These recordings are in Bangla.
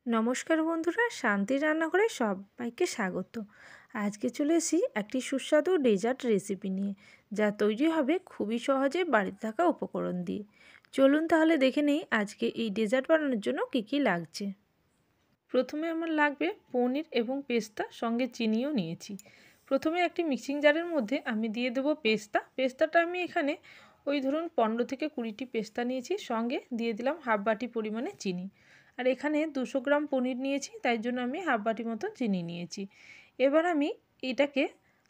নমস্কার বন্ধুরা, শান্তির রান্নাঘরে সবাইকে স্বাগত। আজকে চলে এসেছি একটি সুস্বাদু ডেজার্ট রেসিপি নিয়ে, যা তৈরি হবে খুবই সহজে বাড়িতে থাকা উপকরণ দিয়ে। চলুন তাহলে দেখে নেই আজকে এই ডেজার্ট বানানোর জন্য কী কী লাগছে। প্রথমে আমার লাগবে পনির এবং পেস্তা, সঙ্গে চিনিও নিয়েছি। প্রথমে একটি মিক্সিং জারের মধ্যে আমি দিয়ে দেবো পেস্তাটা আমি এখানে ওই ধরুন 15 থেকে 20টি পেস্তা নিয়েছি, সঙ্গে দিয়ে দিলাম হাফ বাটি পরিমাণে চিনি। আর এখানে 200 গ্রাম পনির নিয়েছি, তাই জন্য আমি হাফ বাটি মতো চিনি নিয়েছি। এবার আমি এটাকে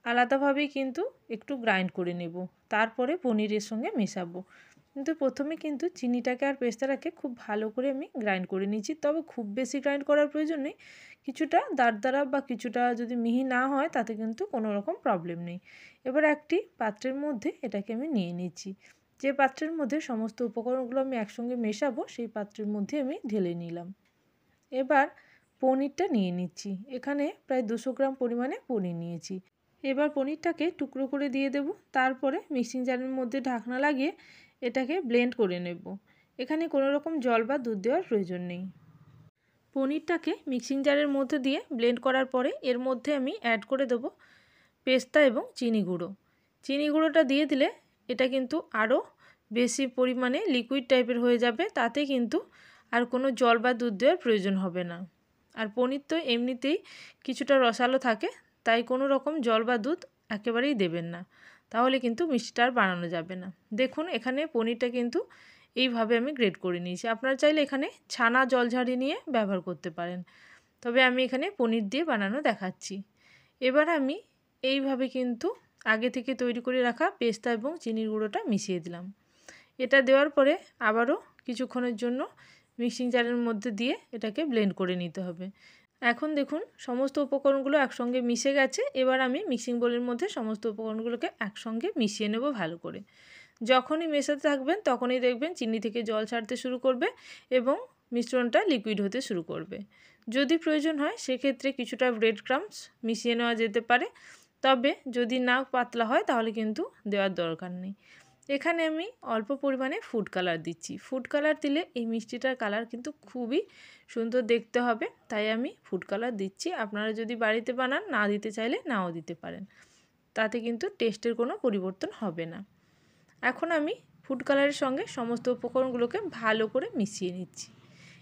আলাদাভাবেই কিন্তু একটু গ্রাইন্ড করে নেব, তারপরে পনিরের সঙ্গে মেশাবো। কিন্তু প্রথমে কিন্তু চিনিটাকে আর পেস্তাটাকে খুব ভালো করে আমি গ্রাইন্ড করে নিয়েছি, তবে খুব বেশি গ্রাইন্ড করার প্রয়োজন নেই। কিছুটা দারদারা বা কিছুটা যদি মিহি না হয় তাতে কিন্তু কোনো রকম প্রবলেম নেই। এবার একটি পাত্রের মধ্যে এটাকে আমি নিয়ে নিচ্ছি। যে পাত্রের মধ্যে সমস্ত উপকরণগুলো আমি একসঙ্গে মেশাবো সেই পাত্রের মধ্যে আমি ঢেলে নিলাম। এবার পনিরটা নিয়ে নিচ্ছি। এখানে প্রায় 200 গ্রাম পরিমাণে পনির নিয়েছি। এবার পনিরটাকে টুকরো করে দিয়ে দেব, তারপরে মিক্সিং জারের মধ্যে ঢাকনা লাগিয়ে এটাকে ব্লেন্ড করে নেব। এখানে কোনো রকম জল বা দুধ দেওয়ার প্রয়োজন নেই। পনিরটাকে মিক্সিং জারের মধ্যে দিয়ে ব্লেন্ড করার পরে এর মধ্যে আমি অ্যাড করে দেব পেস্তা এবং চিনি গুঁড়ো। চিনি গুঁড়োটা দিয়ে দিলে এটা কিন্তু আরও বেশি পরিমাণে লিকুইড টাইপের হয়ে যাবে, তাতে কিন্তু আর কোনো জল বা দুধ দেওয়ার প্রয়োজন হবে না। আর পনির তো এমনিতেই কিছুটা রসালো থাকে, তাই কোনো রকম জল বা দুধ একেবারেই দেবেন না, তাহলে কিন্তু মিষ্টিটা আর বানানো যাবে না। দেখুন এখানে পনিরটা কিন্তু এইভাবে আমি গ্রেট করে নিয়েছি। আপনারা চাইলে এখানে ছানা জল ঝাড়িয়ে নিয়ে ব্যবহার করতে পারেন, তবে আমি এখানে পনির দিয়ে বানানো দেখাচ্ছি। এবার আমি এইভাবে কিন্তু আগে থেকে তৈরি করে রাখা পেস্তা এবং চিনির গুঁড়োটা মিশিয়ে দিলাম। এটা দেওয়ার পরে আবারও কিছুক্ষণের জন্য মিক্সিং জারের মধ্যে দিয়ে এটাকে ব্লেন্ড করে নিতে হবে। এখন দেখুন সমস্ত উপকরণগুলো একসঙ্গে মিশে গেছে। এবার আমি মিক্সিং বোলের মধ্যে সমস্ত উপকরণগুলোকে একসঙ্গে মিশিয়ে নেব ভালো করে। যখনই মেশাতে থাকবেন তখনই দেখবেন চিনি থেকে জল ছাড়তে শুরু করবে এবং মিশ্রণটা লিকুইড হতে শুরু করবে। যদি প্রয়োজন হয় সেক্ষেত্রে কিছুটা ব্রেড ক্রাম্বস মিশিয়ে নেওয়া যেতে পারে, তবে যদি না পাতলা হয় তাহলে কিন্তু দেওয়ার দরকার নেই। এখানে আমি অল্প পরিমাণে ফুড কালার দিচ্ছি। ফুড কালার দিলে এই মিষ্টিটার কালার কিন্তু খুবই সুন্দর দেখতে হবে, তাই আমি ফুড কালার দিচ্ছি। আপনারা যদি বাড়িতে বানান না দিতে চাইলে নাও দিতে পারেন, তাতে কিন্তু টেস্টের কোনো পরিবর্তন হবে না। এখন আমি ফুড কালারের সঙ্গে সমস্ত উপকরণগুলোকে ভালো করে মিশিয়ে নিচ্ছি।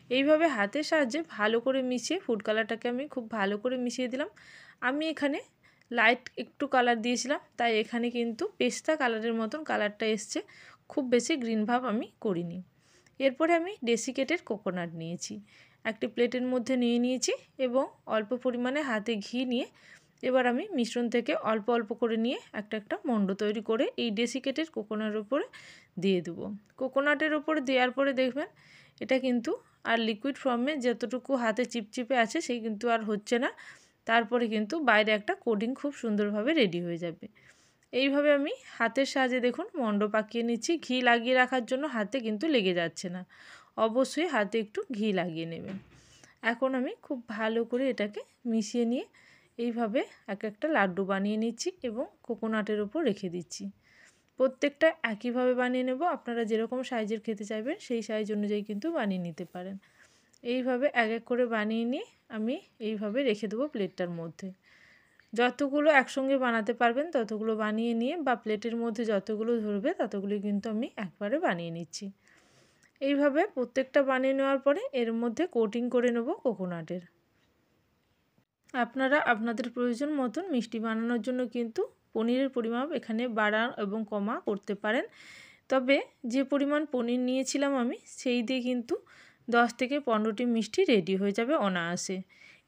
এইভাবে হাতের সাহায্যে ভালো করে মিশিয়ে ফুড কালারটাকে আমি খুব ভালো করে মিশিয়ে দিলাম। আমি এখানে লাইট একটু কালার দিয়েছিলাম, তাই এখানে কিন্তু পেস্তা কালারের মতন কালারটা এসছে, খুব বেশি গ্রিন ভাব আমি করিনি। এরপরে আমি ডেসিকেটেড কোকোনাট নিয়েছি, একটি প্লেটের মধ্যে নিয়ে নিয়েছি এবং অল্প পরিমাণে হাতে ঘি নিয়ে এবার আমি মিশ্রণ থেকে অল্প অল্প করে নিয়ে একটা একটা মণ্ড তৈরি করে এই ডেসিকেটেড কোকোনাটের উপরে দিয়ে দেবো। কোকোনাটের উপরে দেওয়ার পরে দেখবেন এটা কিন্তু আর লিকুইড ফর্মে যতটুকু হাতে চিপচিপে আছে সেই কিন্তু আর হচ্ছে না। তারপরে কিন্তু বাইরে একটা কোটিং খুব সুন্দরভাবে রেডি হয়ে যাবে। এইভাবে আমি হাতের সাহায্যে দেখুন মণ্ড পাকিয়ে নিচ্ছি। ঘি লাগিয়ে রাখার জন্য হাতে কিন্তু লেগে যাচ্ছে না, অবশ্যই হাতে একটু ঘি লাগিয়ে নেবেন। এখন আমি খুব ভালো করে এটাকে মিশিয়ে নিয়ে এইভাবে এক একটা লাড্ডু বানিয়ে নিচ্ছি এবং কোকোনাটের উপর রেখে দিচ্ছি। প্রত্যেকটা একইভাবে বানিয়ে নেব। আপনারা যেরকম সাইজের খেতে চাইবেন সেই সাইজ অনুযায়ী কিন্তু বানিয়ে নিতে পারেন। এইভাবে এক এক করে বানিয়ে নিয়ে আমি এইভাবে রেখে দেবো প্লেটটার মধ্যে। যতগুলো একসঙ্গে বানাতে পারবেন ততগুলো বানিয়ে নিয়ে বা প্লেটের মধ্যে যতগুলো ধরবে ততগুলো কিন্তু আমি একবারে বানিয়ে নিচ্ছি। এইভাবে প্রত্যেকটা বানিয়ে নেওয়ার পরে এর মধ্যে কোটিং করে নেব কোকোনাটের। আপনারা আপনাদের প্রয়োজন মতন মিষ্টি বানানোর জন্য কিন্তু পনিরের পরিমাপ এখানে বাড়া এবং কমা করতে পারেন, তবে যে পরিমাণ পনির নিয়েছিলাম আমি সেই দিয়ে কিন্তু 10 থেকে 15টি মিষ্টি রেডি হয়ে যাবে অনায়াসে।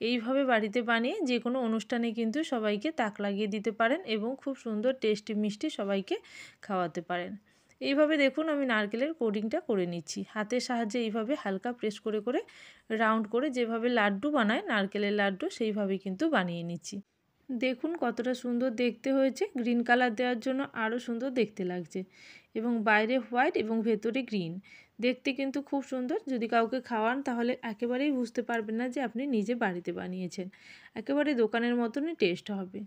এইভাবে বাড়িতে বানিয়ে যে কোনো অনুষ্ঠানে কিন্তু সবাইকে তাক লাগিয়ে দিতে পারেন এবং খুব সুন্দর টেস্টি মিষ্টি সবাইকে খাওয়াতে পারেন। এইভাবে দেখুন আমি নারকেলের কোটিংটা করে নিচ্ছি। হাতের সাহায্যে এইভাবে হালকা প্রেস করে করে রাউন্ড করে যেভাবে লাড্ডু বানায় নারকেলের লাড্ডু সেইভাবেই কিন্তু বানিয়ে নিচ্ছি। দেখুন কতটা সুন্দর দেখতে হয়েছে, গ্রিন কালার দেওয়ার জন্য আরও সুন্দর দেখতে লাগছে এবং বাইরে হোয়াইট এবং ভেতরে গ্রিন, দেখতে কিন্তু খুব সুন্দর। যদি কাউকে খাওয়ান তাহলে একেবারেই বুঝতে পারবেন না যে আপনি নিজে বাড়িতে বানিয়েছেন, একেবারে দোকানের মতনই টেস্ট হবে।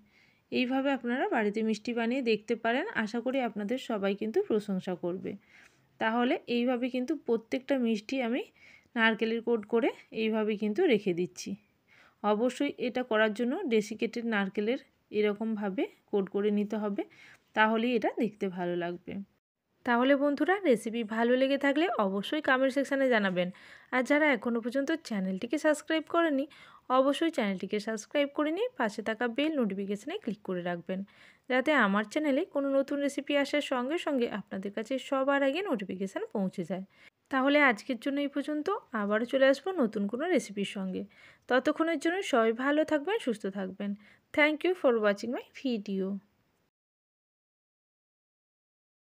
এইভাবে আপনারা বাড়িতে মিষ্টি বানিয়ে দেখতে পারেন, আশা করি আপনাদের সবাই কিন্তু প্রশংসা করবে। তাহলে এইভাবে কিন্তু প্রত্যেকটা মিষ্টি আমি নারকেলের কোট করে এইভাবে কিন্তু রেখে দিচ্ছি। অবশ্যই এটা করার জন্য ডেসিকেটেড নারকেলের এরকমভাবে কোট করে নিতে হবে, তাহলেই এটা দেখতে ভালো লাগবে। তাহলে বন্ধুরা, রেসিপি ভালো লেগে থাকলে অবশ্যই কমেন্ট সেকশানে জানাবেন। আর যারা এখনও পর্যন্ত চ্যানেলটিকে সাবস্ক্রাইব করেনি, অবশ্যই চ্যানেলটিকে সাবস্ক্রাইব করে নিয়ে পাশে থাকা বেল নোটিফিকেশানে ক্লিক করে রাখবেন, যাতে আমার চ্যানেলে কোনো নতুন রেসিপি আসার সঙ্গে সঙ্গে আপনাদের কাছে সবার আগে নোটিফিকেশান পৌঁছে যায়। তাহলে আজকের জন্য এই পর্যন্ত, আবারও চলে আসবো নতুন কোনো রেসিপির সঙ্গে। ততক্ষণের জন্য সবাই ভালো থাকবেন, সুস্থ থাকবেন। Thank you for watching my video.